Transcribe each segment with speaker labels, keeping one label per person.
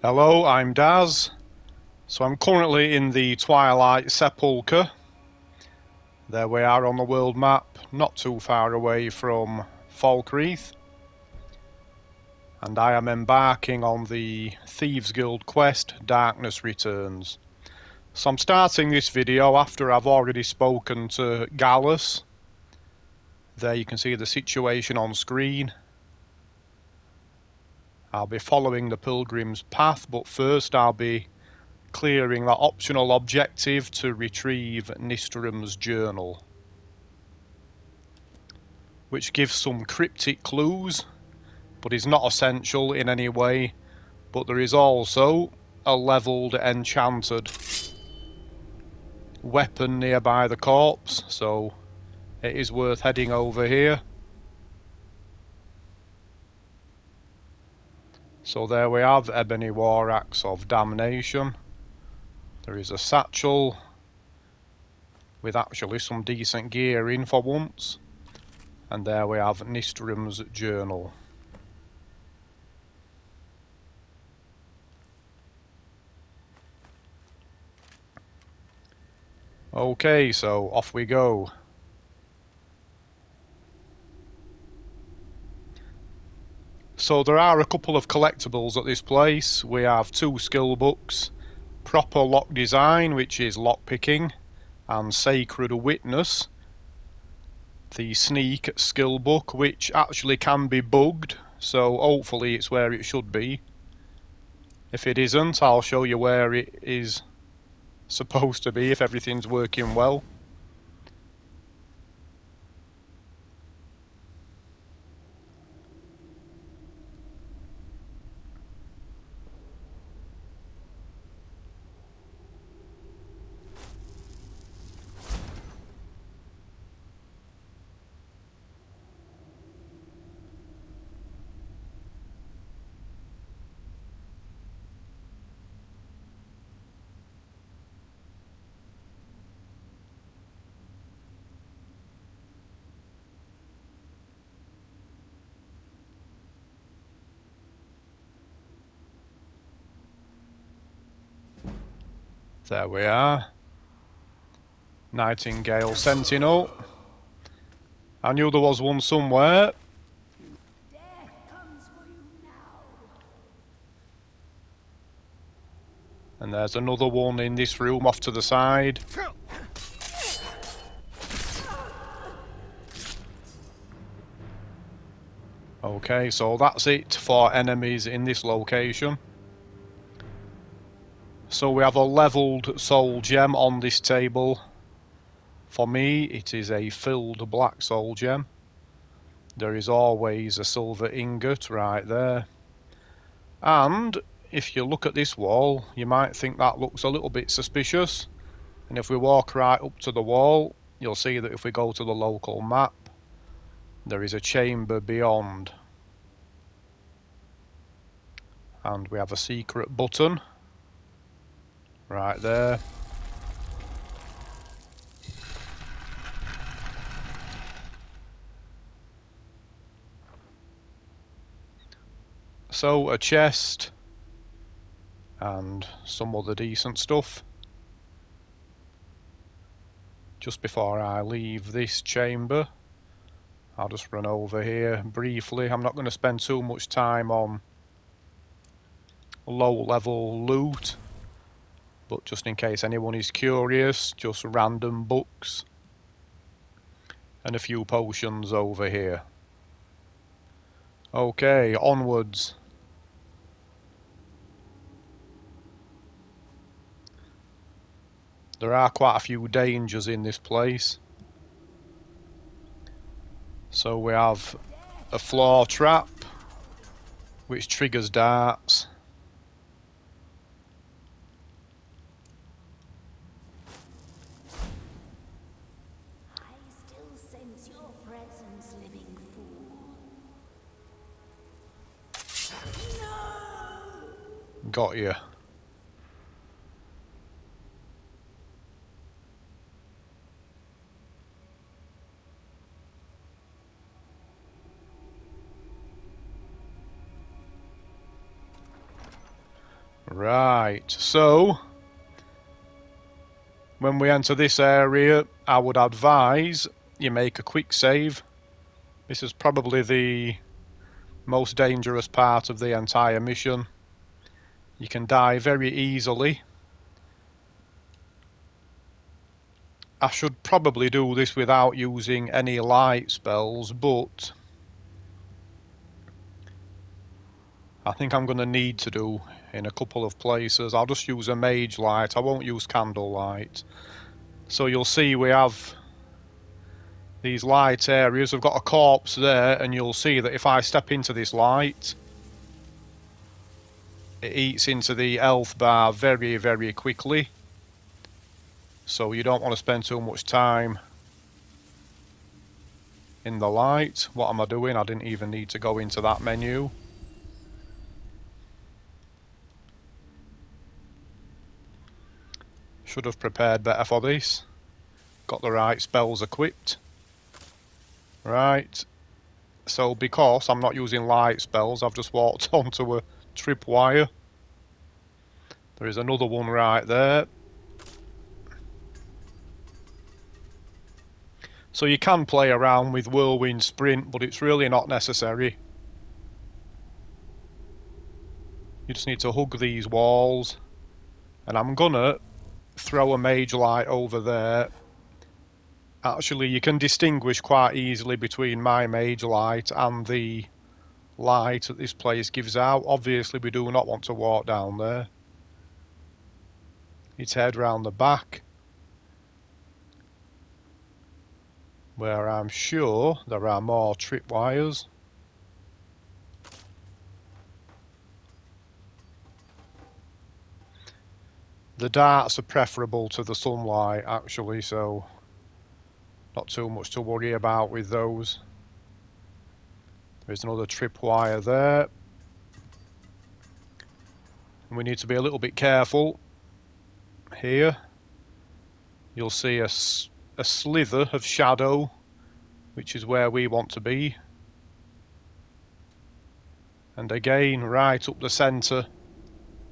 Speaker 1: Hello, I'm Daz. So I'm currently in the Twilight Sepulchre. There we are on the world map, not too far away from Falkreath. And I am embarking on the Thieves Guild quest, Darkness Returns. So I'm starting this video after I've already spoken to Gallus. There you can see the situation on screen. I'll be following the Pilgrim's Path, but first I'll be clearing that optional objective to retrieve Nystrom's journal, which gives some cryptic clues, but is not essential in any way. But there is also a levelled enchanted weapon nearby the corpse, so it is worth heading over here. So there we have Ebony War Axe of Damnation. There is a satchel with actually some decent gear in for once. And there we have Nystrom's journal. Okay, so off we go. So there are a couple of collectibles at this place. We have 2 skill books, Proper Lock Design, which is lockpicking, and Sacred Witness, the sneak skill book, which actually can be bugged, so hopefully it's where it should be. If it isn't, I'll show you where it is supposed to be if everything's working well. There we are. Nightingale Sentinel. I knew there was one somewhere. And there's another one in this room off to the side. Okay, so that's it for enemies in this location. So we have a levelled soul gem on this table. For me, it is a filled black soul gem. There is always a silver ingot right there. And if you look at this wall, you might think that looks a little bit suspicious. And if we walk right up to the wall, you'll see that if we go to the local map, there is a chamber beyond. And we have a secret button right there. So a chest and some other decent stuff. Just before I leave this chamber, I'll just run over here briefly. I'm not going to spend too much time on low level loot, but just in case anyone is curious, just random books and a few potions over here. Okay, onwards. There are quite a few dangers in this place. So we have a floor trap, which triggers darts. Got you. Right, so when we enter this area, I would advise you make a quick save. This is probably the most dangerous part of the entire mission. You can die very easily. I should probably do this without using any light spells, but I think I'm going to need to do in a couple of places. I'll just use a mage light. I won't use candlelight. So you'll see we have these light areas. We've got a corpse there, and you'll see that if I step into this light, it eats into the health bar very, very quickly. So you don't want to spend too much time in the light. What am I doing? I didn't even need to go into that menu. Should have prepared better for this. Got the right spells equipped. Right. So because I'm not using light spells, I've just walked onto a tripwire. There is another one right there. So you can play around with Whirlwind Sprint, but it's really not necessary. You just need to hug these walls. And I'm gonna throw a mage light over there. Actually, you can distinguish quite easily between my mage light and the light that this place gives out. Obviously, we do not want to walk down there. Let's head round the back, where I'm sure there are more tripwires. The darts are preferable to the sunlight, actually, so not too much to worry about with those. There's another tripwire there. And we need to be a little bit careful here. You'll see a slither of shadow, which is where we want to be. And again, right up the centre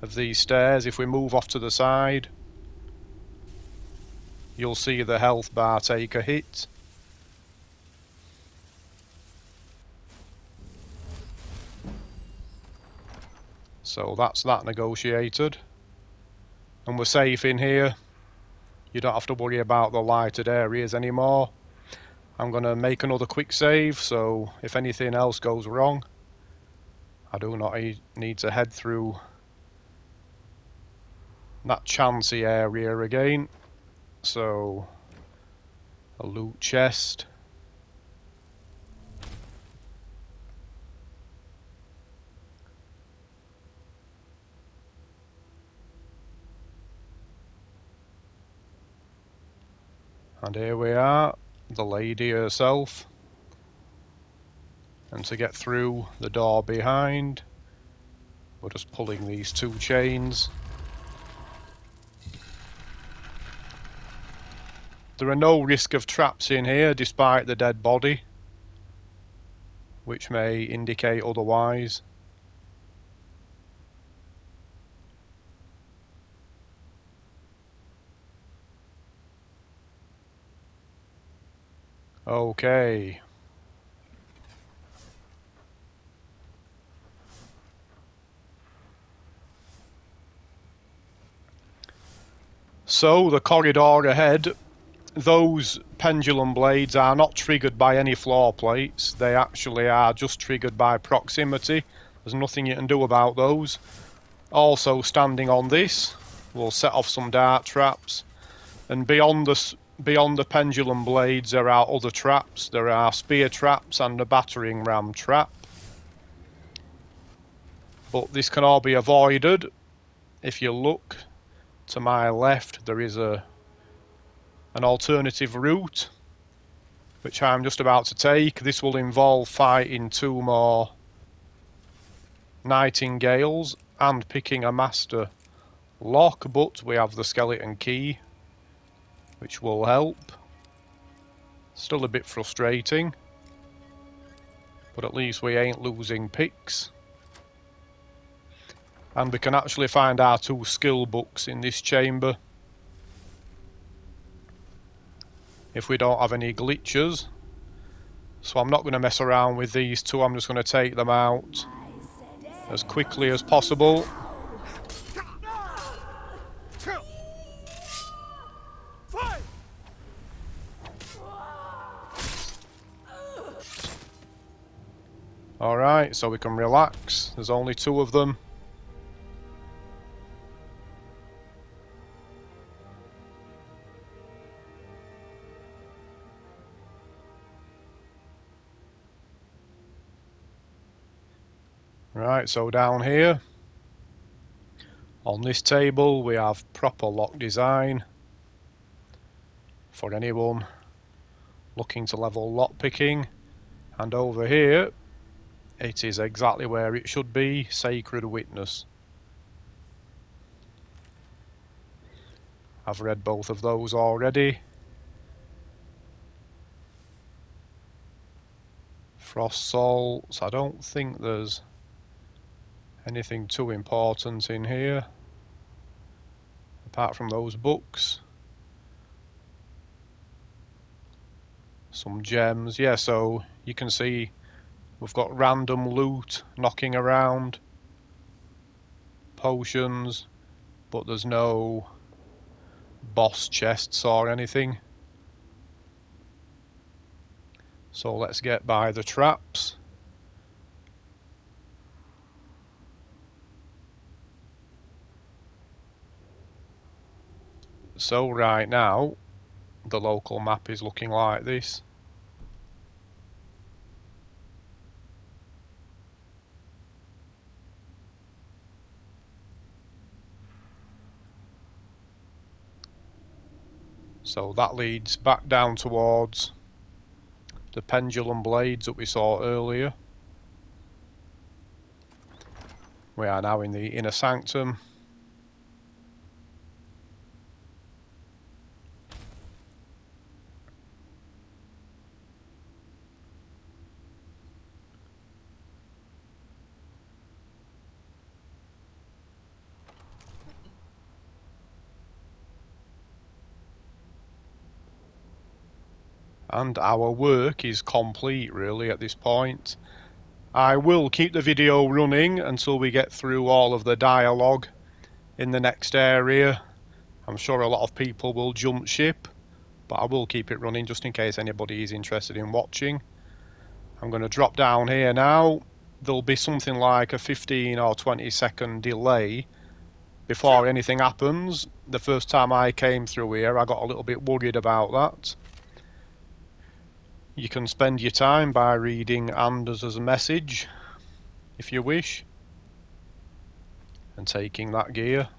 Speaker 1: of these stairs, if we move off to the side, you'll see the health bar take a hit. So that's that negotiated. And we're safe in here. You don't have to worry about the lighted areas anymore. I'm going to make another quick save, so if anything else goes wrong, I do not need to head through that chancy area again. So, a loot chest. And here we are, the lady herself. And to get through the door behind, we're just pulling these two chains. There are no risk of traps in here despite the dead body, which may indicate otherwise. Okay. So, the corridor ahead, those pendulum blades are not triggered by any floor plates. They actually are just triggered by proximity. There's nothing you can do about those. Also, standing on this will set off some dart traps. And beyond the pendulum blades, there are other traps. There are spear traps and a battering ram trap. But this can all be avoided. If you look to my left, there is an alternative route, which I'm just about to take. This will involve fighting two more nightingales and picking a master lock, but we have the skeleton key, which will help. Still a bit frustrating, but at least we ain't losing picks. And we can actually find our 2 skill books in this chamber. If we don't have any glitches. So I'm not going to mess around with these 2, I'm just going to take them out as quickly as possible. Alright, so we can relax. There's only 2 of them. Right, so down here, on this table, we have proper lock design for anyone looking to level lockpicking. And over here, it is exactly where it should be, Sacred Witness. I've read both of those already. Frost Salts, I don't think there's anything too important in here, apart from those books. Some gems, yeah, so you can see we've got random loot knocking around, potions, but there's no boss chests or anything. So let's get by the traps. So right now, the local map is looking like this. So that leads back down towards the pendulum blades that we saw earlier. We are now in the inner sanctum. And our work is complete really at this point. I will keep the video running until we get through all of the dialogue in the next area. I'm sure a lot of people will jump ship, but I will keep it running just in case anybody is interested in watching. I'm going to drop down here now. There'll be something like a 15 or 20-second delay before anything happens. The first time I came through here, I got a little bit worried about that. You can spend your time by reading Anders' message, if you wish, and taking that gear.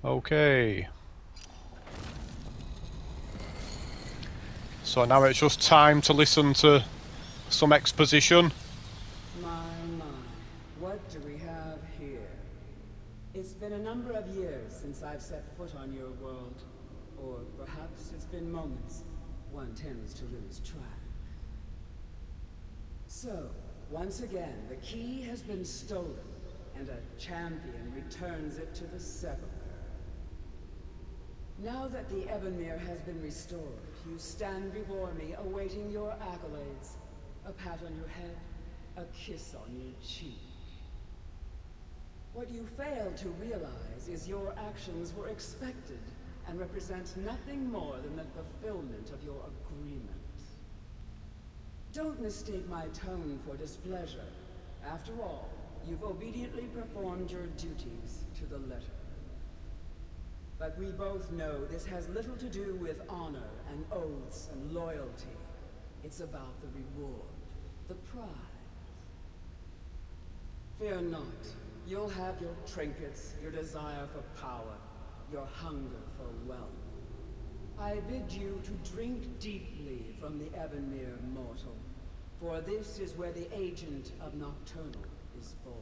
Speaker 1: Okay. So now it's just time to listen to some exposition.
Speaker 2: My, what do we have here? It's been a number of years since I've set foot on your world. Or perhaps it's been moments. One tends to lose track. So, once again, the key has been stolen, and a champion returns it to the sepulcher. Now that the Ebonmere has been restored, you stand before me awaiting your accolades. A pat on your head, a kiss on your cheek. What you fail to realize is your actions were expected and represent nothing more than the fulfillment of your agreement. Don't mistake my tone for displeasure. After all, you've obediently performed your duties to the letter. But we both know this has little to do with honor and oaths and loyalty. It's about the reward, the prize. Fear not. You'll have your trinkets, your desire for power. your hunger for wealth. I bid you to drink deeply from the Ebonmere mortal, for this is where the agent of Nocturnal is born.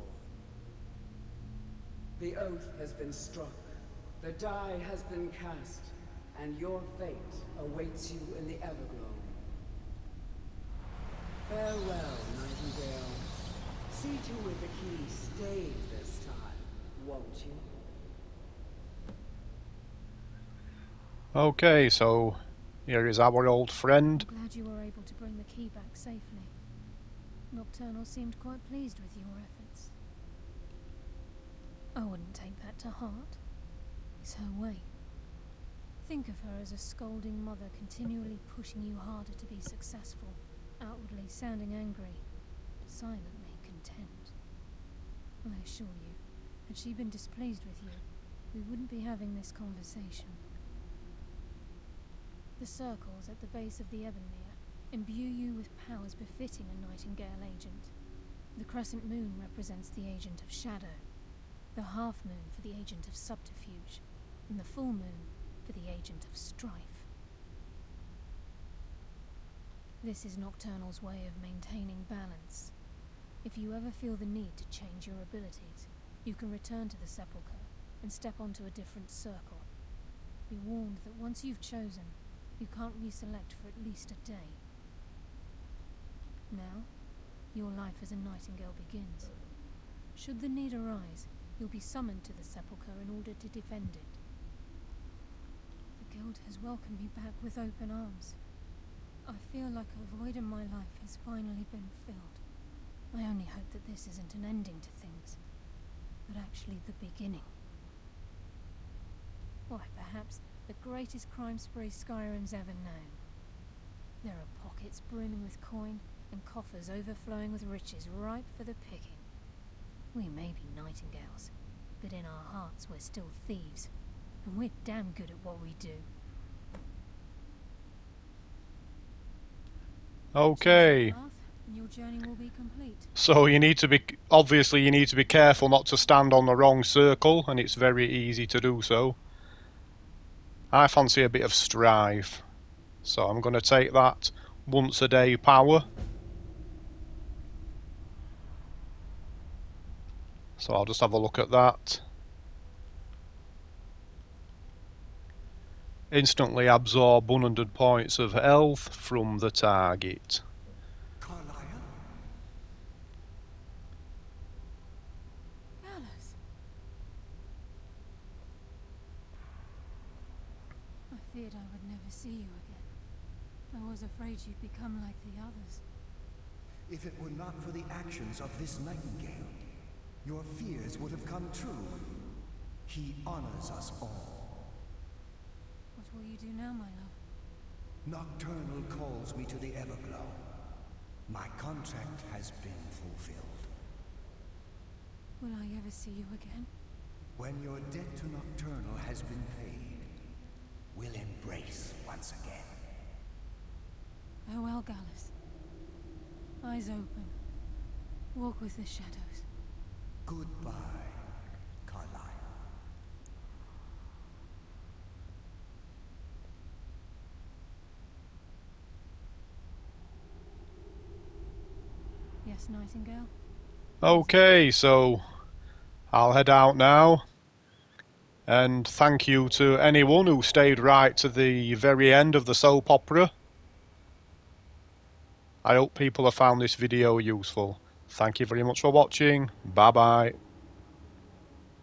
Speaker 2: The oath has been struck, the die has been cast, and your fate awaits you in the Everglow. Farewell, Nightingale. See to it the key stays this time, won't you?
Speaker 1: Okay, so here is our old friend.
Speaker 3: I'm glad you were able to bring the key back safely. Nocturnal seemed quite pleased with your efforts. I wouldn't take that to heart. It's her way. Think of her as a scolding mother continually pushing you harder to be successful, outwardly sounding angry, silently content. I assure you, had she been displeased with you, we wouldn't be having this conversation. The circles at the base of the Ebonmere imbue you with powers befitting a Nightingale agent. The crescent moon represents the agent of shadow, the half moon for the agent of subterfuge, and the full moon for the agent of strife. This is Nocturnal's way of maintaining balance. If you ever feel the need to change your abilities, you can return to the Sepulchre and step onto a different circle. Be warned that once you've chosen, you can't reselect for at least a day. Now, your life as a Nightingale begins. Should the need arise, you'll be summoned to the Sepulchre in order to defend it. The Guild has welcomed me back with open arms. I feel like a void in my life has finally been filled. I only hope that this isn't an ending to things, but actually the beginning. Why, perhaps the greatest crime spree Skyrim's ever known. There are pockets brimming with coin, and coffers overflowing with riches ripe for the picking. We may be Nightingales, but in our hearts we're still thieves, and we're damn good at what we do.
Speaker 1: Okay.
Speaker 3: And your journey will be complete.
Speaker 1: So you need to be, obviously you need to be careful not to stand on the wrong circle, and it's very easy to do so. I fancy a bit of strife, so I'm going to take that once a day power. So I'll just have a look at that. Instantly absorb 100 points of health from the target.
Speaker 4: Karliah?
Speaker 3: Gallus! I feared I would never see you again. I was afraid you'd become like the others.
Speaker 4: If it were not for the actions of this Nightingale, your fears would have come true. He honors us all.
Speaker 3: What will you do now, my love?
Speaker 4: Nocturnal calls me to the Everglow. My contract has been fulfilled.
Speaker 3: Will I ever see you again?
Speaker 4: When your debt to Nocturnal has been paid, we'll embrace once again.
Speaker 3: Farewell, Gallus. Eyes open. Walk with the shadows.
Speaker 4: Goodbye, Karliah.
Speaker 3: Yes, Nightingale?
Speaker 1: Okay, so I'll head out now. And thank you to anyone who stayed right to the very end of the soap opera. I hope people have found this video useful. Thank you very much for watching. Bye bye.